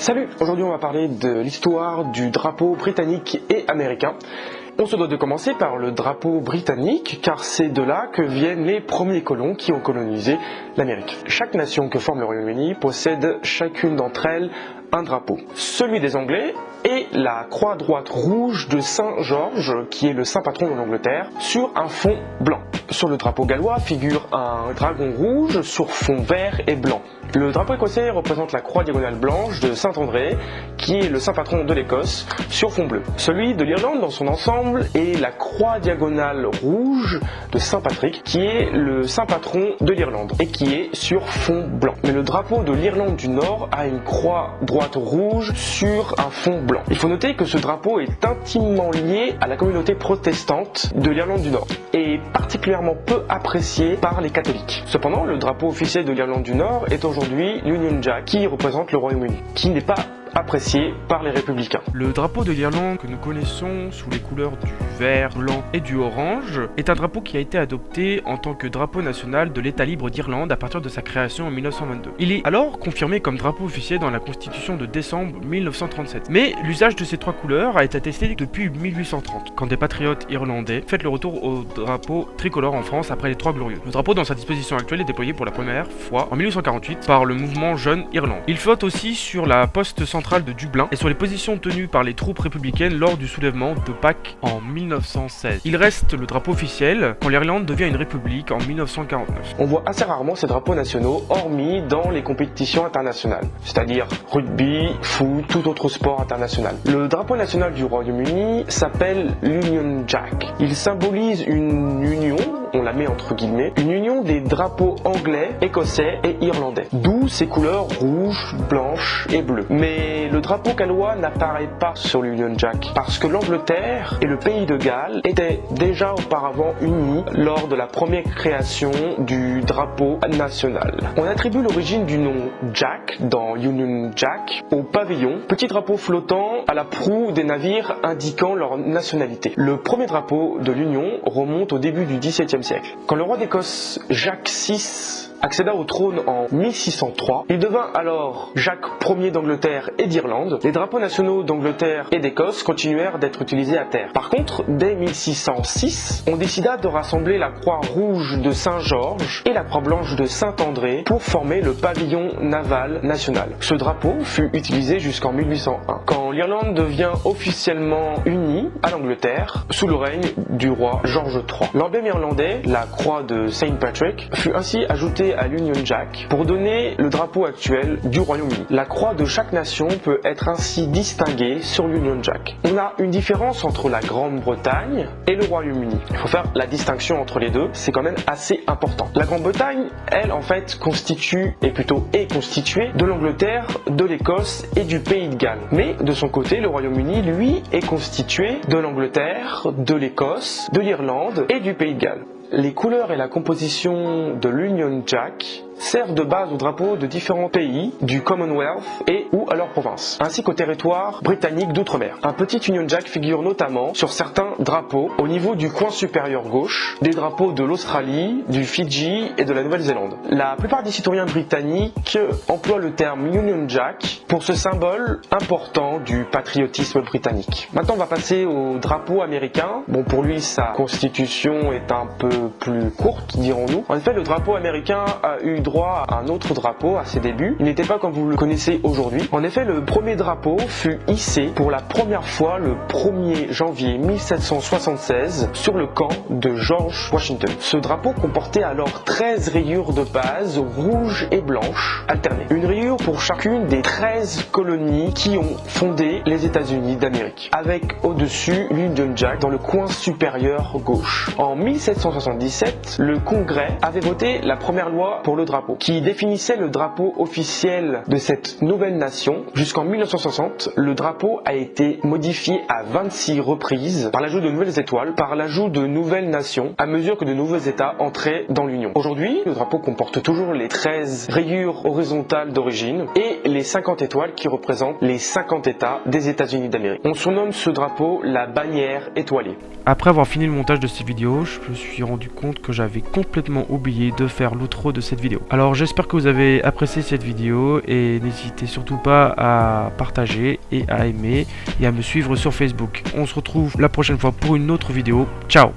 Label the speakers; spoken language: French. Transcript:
Speaker 1: Salut, aujourd'hui on va parler de l'histoire du drapeau britannique et américain. On se doit de commencer par le drapeau britannique car c'est de là que viennent les premiers colons qui ont colonisé l'Amérique. Chaque nation que forme le Royaume-Uni possède chacune d'entre elles un drapeau. Celui des Anglais est la croix droite rouge de Saint George, qui est le saint patron de l'Angleterre, sur un fond blanc. Sur le drapeau gallois figure un dragon rouge sur fond vert et blanc. Le drapeau écossais représente la croix diagonale blanche de Saint-André, qui est le saint patron de l'Écosse, sur fond bleu. Celui de l'Irlande dans son ensemble est la croix diagonale rouge de Saint-Patrick, qui est le saint patron de l'Irlande, et qui est sur fond blanc. Mais le drapeau de l'Irlande du Nord a une croix droite rouge sur un fond blanc. Il faut noter que ce drapeau est intimement lié à la communauté protestante de l'Irlande du Nord, et particulièrement peu apprécié par les catholiques. Cependant, le drapeau officiel de l'Irlande du Nord est aujourd'hui l'Union Jack, qui représente le Royaume-Uni, qui n'est pas apprécié par les républicains.
Speaker 2: Le drapeau de l'Irlande que nous connaissons sous les couleurs du vert, blanc et du orange est un drapeau qui a été adopté en tant que drapeau national de l'État libre d'Irlande à partir de sa création en 1922. Il est alors confirmé comme drapeau officiel dans la Constitution de décembre 1937. Mais l'usage de ces trois couleurs a été attesté depuis 1830, quand des patriotes irlandais fêtent le retour au drapeau tricolore en France après les Trois Glorieuses. Le drapeau dans sa disposition actuelle est déployé pour la première fois en 1848 par le mouvement Jeune Irlande. Il flotte aussi sur la poste centrale de Dublin et sur les positions tenues par les troupes républicaines lors du soulèvement de Pâques en 1916. Il reste le drapeau officiel quand l'Irlande devient une république en 1949.
Speaker 1: On voit assez rarement ces drapeaux nationaux hormis dans les compétitions internationales, c'est-à-dire rugby, foot, tout autre sport international. Le drapeau national du Royaume-Uni s'appelle l'Union Jack. Il symbolise une union, on la met entre guillemets, une union des drapeaux anglais, écossais et irlandais. D'où ces couleurs rouge, blanche et bleue. Mais le drapeau gallois n'apparaît pas sur l'Union Jack parce que l'Angleterre et le pays de Galles étaient déjà auparavant unis lors de la première création du drapeau national. On attribue l'origine du nom Jack dans Union Jack au pavillon, petit drapeau flottant à la proue des navires indiquant leur nationalité. Le premier drapeau de l'Union remonte au début du XVIIe siècle. Quand le roi d'Écosse Jacques VI accéda au trône en 1603. Il devint alors Jacques Ier d'Angleterre et d'Irlande. Les drapeaux nationaux d'Angleterre et d'Écosse continuèrent d'être utilisés à terre. Par contre, dès 1606, on décida de rassembler la croix rouge de Saint-Georges et la croix blanche de Saint-André pour former le pavillon naval national. Ce drapeau fut utilisé jusqu'en 1801, quand l'Irlande devient officiellement unie à l'Angleterre sous le règne du roi George III. L'emblème irlandais, la croix de Saint Patrick, fut ainsi ajouté à l'Union Jack pour donner le drapeau actuel du Royaume-Uni. La croix de chaque nation peut être ainsi distinguée sur l'Union Jack. On a une différence entre la Grande-Bretagne et le Royaume-Uni. Il faut faire la distinction entre les deux, c'est quand même assez important. La Grande-Bretagne, elle, en fait, est constituée de l'Angleterre, de l'Écosse et du Pays de Galles. Mais de son côté, le Royaume-Uni, lui, est constitué de l'Angleterre, de l'Écosse, de l'Irlande et du Pays de Galles. Les couleurs et la composition de l'Union Jack servent de base aux drapeaux de différents pays du Commonwealth et ou à leur province, ainsi qu'au territoire britannique d'outre-mer. Un petit Union Jack figure notamment sur certains drapeaux au niveau du coin supérieur gauche, des drapeaux de l'Australie, du Fidji et de la Nouvelle-Zélande. La plupart des citoyens britanniques emploient le terme Union Jack pour ce symbole important du patriotisme britannique. Maintenant, on va passer au drapeau américain. Bon, pour lui, sa constitution est un peu plus courte, dirons-nous. En effet, le drapeau américain a eu droit à un autre drapeau à ses débuts. Il n'était pas comme vous le connaissez aujourd'hui. En effet, le premier drapeau fut hissé pour la première fois le 1er janvier 1776 sur le camp de George Washington. Ce drapeau comportait alors 13 rayures de base rouges et blanches alternées. Une rayure pour chacune des 13 colonies qui ont fondé les États-Unis d'Amérique, avec au-dessus l'Union Jack dans le coin supérieur gauche. En 1777, le Congrès avait voté la première loi pour le drapeau, qui définissait le drapeau officiel de cette nouvelle nation. Jusqu'en 1960, le drapeau a été modifié à 26 reprises par l'ajout de nouvelles étoiles, par l'ajout de nouvelles nations, à mesure que de nouveaux États entraient dans l'Union. Aujourd'hui, le drapeau comporte toujours les 13 rayures horizontales d'origine et les 50 étoiles qui représentent les 50 États des États-Unis d'Amérique. On surnomme ce drapeau la bannière étoilée.
Speaker 2: Après avoir fini le montage de cette vidéo, je me suis rendu compte que j'avais complètement oublié de faire l'outro de cette vidéo. vidéo. Alors j'espère que vous avez apprécié cette vidéo et n'hésitez surtout pas à partager et à aimer et à me suivre sur Facebook. On se retrouve la prochaine fois pour une autre vidéo. Ciao!